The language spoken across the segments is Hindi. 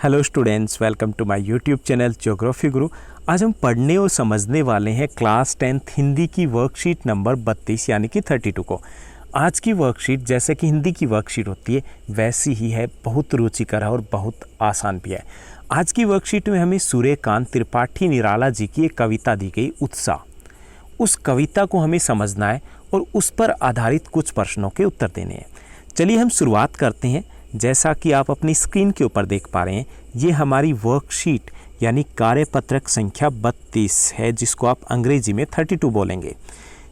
Hello students, welcome to my YouTube channel Geography Guru. आज हम पढ़ने और समझने वाले हैं क्लास 10th हिंदी की वर्कशीट नंबर 32 यानी कि 32 को। आज की वर्कशीट जैसे कि हिंदी की वर्कशीट होती है वैसी ही है, बहुत रुचिकर है और बहुत आसान भी है। आज की वर्कशीट में हमें सूर्यकांत त्रिपाठी निराला जी की एक कविता दी गई, उत्साह। उस कविता को हमें समझना है और उस पर आधारित कुछ प्रश्नों के उत्तर देने हैं। चलिए हम शुरुआत करते हैं। जैसा कि आप अपनी स्क्रीन के ऊपर देख पा रहे हैं, ये हमारी वर्कशीट यानी कार्यपत्रक संख्या 32 है, जिसको आप अंग्रेजी में 32 बोलेंगे।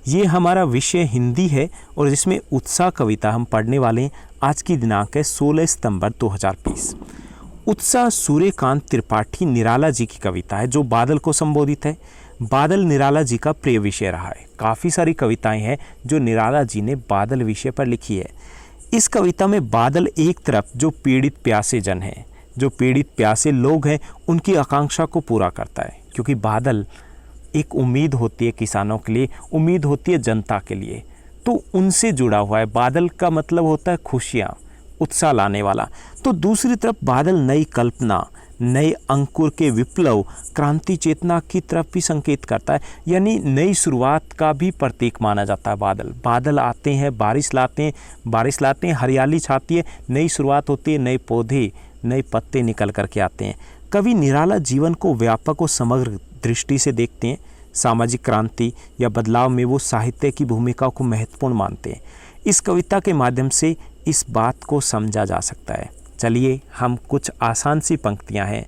ये हमारा विषय हिंदी है और जिसमें उत्साह कविता हम पढ़ने वाले हैं। आज की दिनांक है 16 सितंबर 2020। उत्साह सूर्यकांत त्रिपाठी निराला जी की कविता है जो बादल को संबोधित है। बादल निराला जी का प्रिय विषय रहा है। काफ़ी सारी कविताएं हैं जो निराला जी ने बादल विषय पर लिखी है। इस कविता में बादल एक तरफ जो पीड़ित प्यासे जन हैं, जो पीड़ित प्यासे लोग हैं, उनकी आकांक्षा को पूरा करता है, क्योंकि बादल एक उम्मीद होती है किसानों के लिए, उम्मीद होती है जनता के लिए, तो उनसे जुड़ा हुआ है। बादल का मतलब होता है खुशियाँ, उत्साह लाने वाला। तो दूसरी तरफ बादल नई कल्पना, नए अंकुर के विप्लव, क्रांति चेतना की तरफ भी संकेत करता है, यानी नई शुरुआत का भी प्रतीक माना जाता है बादल। बादल आते हैं, बारिश लाते हैं, हरियाली छाती है, नई शुरुआत होती है, नए पौधे, नए पत्ते निकल करके आते हैं। कवि निराला जीवन को व्यापक और समग्र दृष्टि से देखते हैं। सामाजिक क्रांति या बदलाव में वो साहित्य की भूमिका को महत्वपूर्ण मानते हैं। इस कविता के माध्यम से इस बात को समझा जा सकता है। चलिए हम कुछ आसान सी पंक्तियां हैं,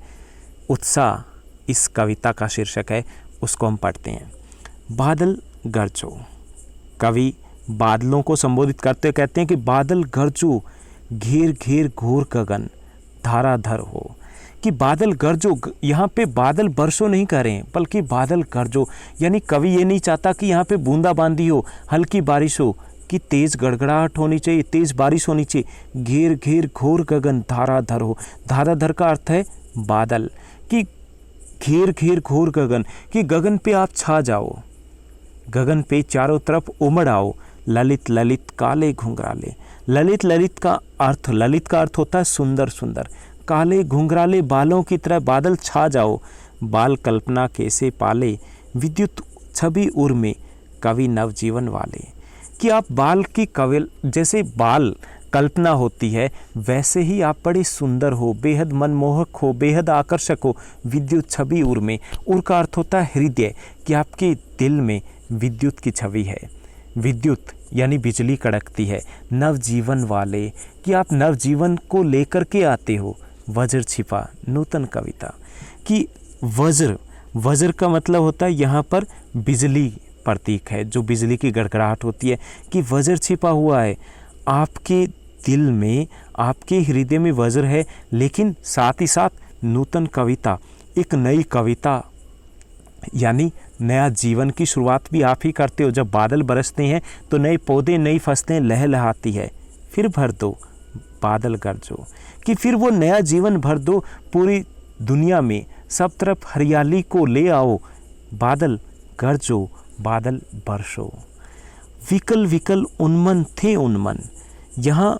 उत्साह इस कविता का शीर्षक है, उसको हम पढ़ते हैं। बादल गरजो। कवि बादलों को संबोधित करते हुए कहते हैं कि बादल गरजो, घेर घेर घोर गगन धाराधर हो। कि बादल गरजो, यहाँ पे बादल बरसो नहीं कह रहे हैं, बल्कि बादल गरजो, यानी कवि ये नहीं चाहता कि यहाँ पे बूंदाबांदी हो, हल्की बारिश हो, कि तेज़ गड़गड़ाहट होनी चाहिए, तेज़ बारिश होनी चाहिए। घेर घेर घोर गगन धाराधर हो। धाराधर का अर्थ है बादल। कि घेर घेर घोर गगन, कि गगन पे आप छा जाओ, गगन पे चारों तरफ उमड़ आओ। ललित ललित काले घुंघराले। ललित का अर्थ होता है सुंदर सुंदर। काले घुंघराले बालों की तरह बादल छा जाओ। बाल कल्पना कैसे पाले, विद्युत छवि उर में कवि नवजीवन वाले। कि आप बाल की कविल, जैसे बाल कल्पना होती है वैसे ही आप बड़े सुंदर हो, बेहद मनमोहक हो, बेहद आकर्षक हो। विद्युत छवि उर में, उर का अर्थ होता है हृदय, कि आपके दिल में विद्युत की छवि है। विद्युत यानी बिजली कड़कती है। नवजीवन वाले, कि आप नवजीवन को लेकर के आते हो। वज्र छिपा नूतन कविता। कि वज्र का मतलब होता है यहाँ पर बिजली प्रतीक है, जो बिजली की गड़गड़ाहट होती है। कि वज्र छिपा हुआ है आपके दिल में, आपके हृदय में वज्र है, लेकिन साथ ही साथ नूतन कविता, एक नई कविता, यानी नया जीवन की शुरुआत भी आप ही करते हो। जब बादल बरसते हैं तो नए पौधे, नई फसलें लहलहाती है। फिर भर दो बादल गरजो, कि फिर वो नया जीवन भर दो, पूरी दुनिया में सब तरफ हरियाली को ले आओ। बादल गरजो, बादल बरसो। विकल विकल उन्मन थे उन्मन। यहाँ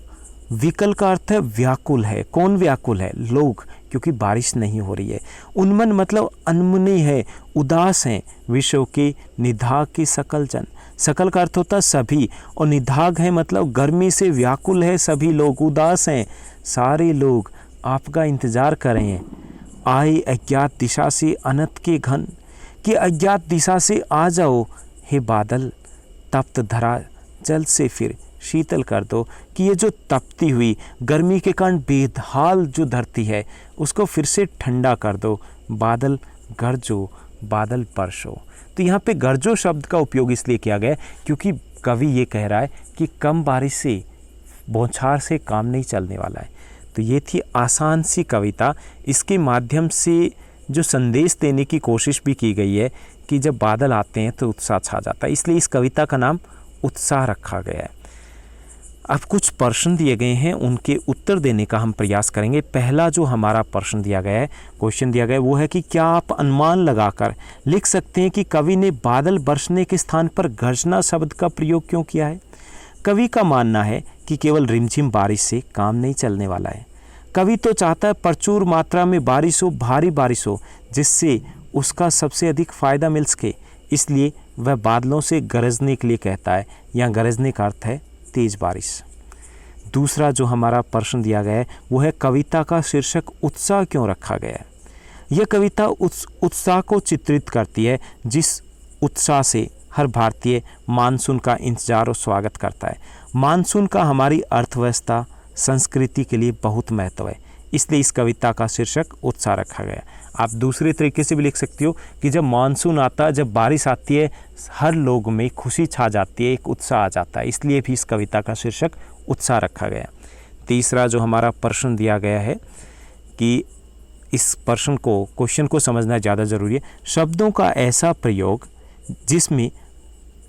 विकल का अर्थ है व्याकुल है। कौन व्याकुल है? लोग, क्योंकि बारिश नहीं हो रही है। उन्मन मतलब अनमने है, उदास हैं। विश्व के निधाग के सकल जन। सकल का अर्थ होता है सभी, और निधाग है मतलब गर्मी से व्याकुल है सभी लोग, उदास हैं सारे लोग, आपका इंतजार कर रहे हैं। आए अज्ञात दिशा से अनंत के घन। कि अज्ञात दिशा से आ जाओ हे बादल, तप्त धरा जल से फिर शीतल कर दो। कि ये जो तपती हुई गर्मी के कारण बेहाल जो धरती है उसको फिर से ठंडा कर दो। बादल गरजो, बादल बरसो। तो यहाँ पे गरजो शब्द का उपयोग इसलिए किया गया क्योंकि कवि ये कह रहा है कि कम बारिश से, बौछार से काम नहीं चलने वाला है। तो ये थी आसान सी कविता। इसके माध्यम से जो संदेश देने की कोशिश भी की गई है कि जब बादल आते हैं तो उत्साह छा जाता है, इसलिए इस कविता का नाम उत्साह रखा गया है। अब कुछ प्रश्न दिए गए हैं, उनके उत्तर देने का हम प्रयास करेंगे। पहला जो हमारा प्रश्न दिया गया है, क्वेश्चन दिया गया है, वो है कि क्या आप अनुमान लगाकर लिख सकते हैं कि कवि ने बादल बरसने के स्थान पर गर्जना शब्द का प्रयोग क्यों किया है? कवि का मानना है कि केवल रिमझिम बारिश से काम नहीं चलने वाला है। कवि तो चाहता है प्रचुर मात्रा में बारिश हो, भारी बारिश हो, जिससे उसका सबसे अधिक फ़ायदा मिल सके, इसलिए वह बादलों से गरजने के लिए कहता है। यहाँ गरजने का अर्थ है तेज बारिश। दूसरा जो हमारा प्रश्न दिया गया है वो है कविता का शीर्षक उत्साह क्यों रखा गया है। यह कविता उत्साह को चित्रित करती है, जिस उत्साह से हर भारतीय मानसून का इंतजार और स्वागत करता है। मानसून का हमारी अर्थव्यवस्था, संस्कृति के लिए बहुत महत्व है, इसलिए इस कविता का शीर्षक उत्साह रखा गया। आप दूसरे तरीके से भी लिख सकते हो कि जब मानसून आता है, जब बारिश आती है, हर लोग में खुशी छा जाती है, एक उत्साह आ जाता है, इसलिए भी इस कविता का शीर्षक उत्साह रखा गया। तीसरा जो हमारा प्रश्न दिया गया है कि इस प्रश्न को, क्वेश्चन को समझना ज़्यादा ज़रूरी है। शब्दों का ऐसा प्रयोग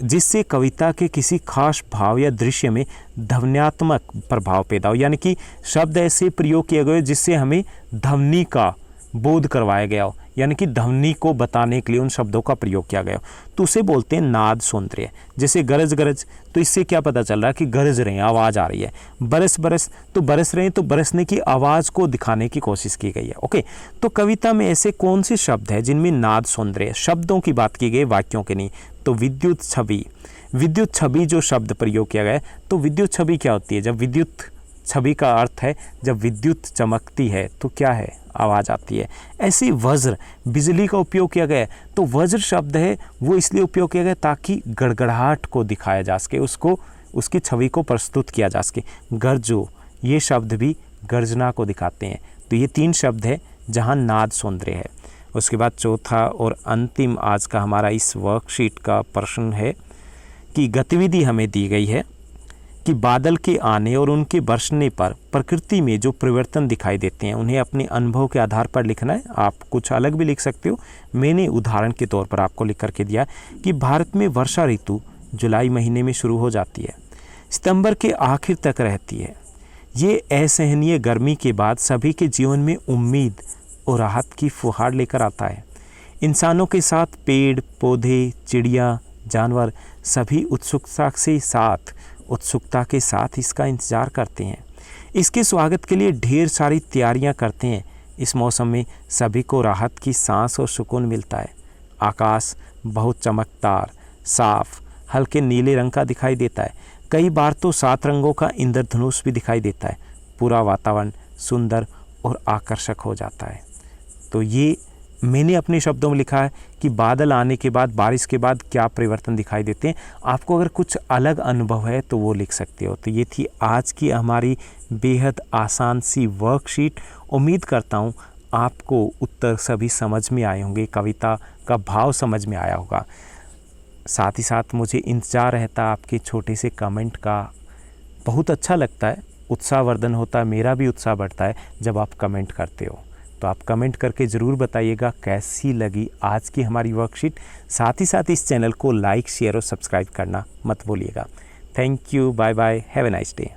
जिससे कविता के किसी खास भाव या दृश्य में ध्वन्यात्मक प्रभाव पैदा हो, यानी कि शब्द ऐसे प्रयोग किए गए जिससे हमें ध्वनि का बोध करवाया गया हो, यानी कि ध्वनि को बताने के लिए उन शब्दों का प्रयोग किया गया हो, तो उसे बोलते हैं नाद सौंदर्य। जैसे गरज गरज, तो इससे क्या पता चल रहा है कि गरज रहे हैं, आवाज़ आ रही है। बरस बरस, तो बरस रहे हैं, तो बरसने की आवाज़ को दिखाने की कोशिश की गई है। ओके, तो कविता में ऐसे कौन से शब्द हैं जिनमें नाद सौंदर्य, शब्दों की बात की गई, वाक्यों के नहीं। तो विद्युत छवि, विद्युत छवि जो शब्द प्रयोग किया गया है, तो विद्युत छवि क्या होती है। जब विद्युत छवि का अर्थ है जब विद्युत चमकती है तो क्या है, आवाज़ आती है। ऐसे वज्र, बिजली का उपयोग किया गया है, तो वज्र शब्द है वो इसलिए उपयोग किया गया ताकि गड़गड़ाहट को दिखाया जा सके, उसको, उसकी छवि को प्रस्तुत किया जा सके। गर्जो, ये शब्द भी गर्जना को दिखाते हैं। तो ये 3 शब्द है जहाँ नाद सौंदर्य है। उसके बाद चौथा और अंतिम आज का हमारा इस वर्कशीट का प्रश्न है कि गतिविधि हमें दी गई है कि बादल के आने और उनके बरसने पर प्रकृति में जो परिवर्तन दिखाई देते हैं उन्हें अपने अनुभव के आधार पर लिखना है। आप कुछ अलग भी लिख सकते हो। मैंने उदाहरण के तौर पर आपको लिख करके दिया कि भारत में वर्षा ऋतु जुलाई महीने में शुरू हो जाती है, सितंबर के आखिर तक रहती है। ये असहनीय गर्मी के बाद सभी के जीवन में उम्मीद और राहत की फुहार लेकर आता है। इंसानों के साथ पेड़ पौधे, चिड़िया, जानवर सभी उत्सुकता के साथ इसका इंतज़ार करते हैं। इसके स्वागत के लिए ढेर सारी तैयारियां करते हैं। इस मौसम में सभी को राहत की सांस और सुकून मिलता है। आकाश बहुत चमकदार, साफ, हल्के नीले रंग का दिखाई देता है। कई बार तो 7 रंगों का इंद्रधनुष भी दिखाई देता है। पूरा वातावरण सुंदर और आकर्षक हो जाता है। तो ये मैंने अपने शब्दों में लिखा है कि बादल आने के बाद, बारिश के बाद क्या परिवर्तन दिखाई देते हैं। आपको अगर कुछ अलग अनुभव है तो वो लिख सकते हो। तो ये थी आज की हमारी बेहद आसान सी वर्कशीट। उम्मीद करता हूँ आपको उत्तर सभी समझ में आए होंगे, कविता का भाव समझ में आया होगा। साथ ही साथ मुझे इंतज़ार रहता आपके छोटे से कमेंट का। बहुत अच्छा लगता है, उत्साहवर्धन होता है, मेरा भी उत्साह बढ़ता है जब आप कमेंट करते हो। तो आप कमेंट करके ज़रूर बताइएगा कैसी लगी आज की हमारी वर्कशीट। साथ ही साथ इस चैनल को लाइक, शेयर और सब्सक्राइब करना मत भूलिएगा। Thank you, bye bye, have a nice day.